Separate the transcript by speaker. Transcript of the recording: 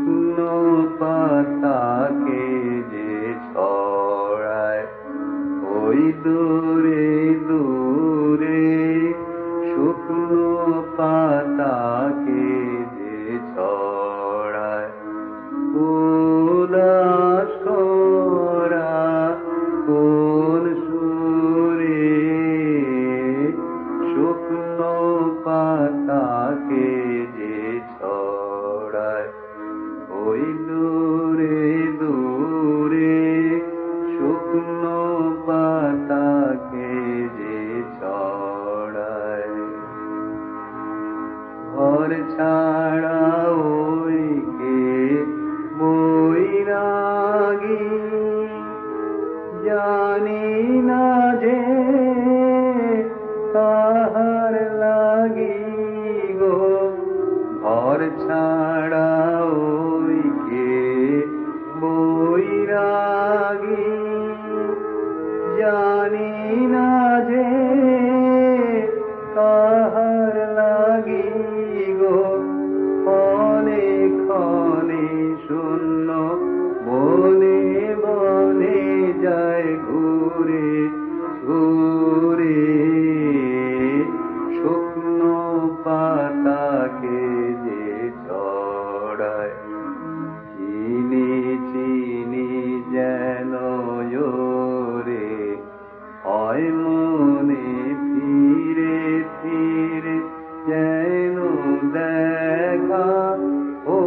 Speaker 1: শুকনো পাতাকে যে ছড়ায় ওই দূরে দূরে, শুকনো পাতাকে যে ছড়ায় উদাস করা কোন সুরে, শুকনো পাতাকে যে ছড়ায় ওই দূরে দূরে, শুকনো পাতাকে যে ছড়ায়। ঘর ছাড়া ওই কে বৈরাগী, জানি না যে তাহার লাগি গো। ঘর ছাড়া ওই কে বৈরাগী, জানি না যে তাহার লাগি গো। ক্ষণে ক্ষণে শূন্য বনে বনে যায় ঘুরে ঘুরে, শুকনো পাতাকে যে ছড়ায়। চিনি চিনি যেন ওরে হয় মনে ফিরে ফিরে, যেন দেখা ও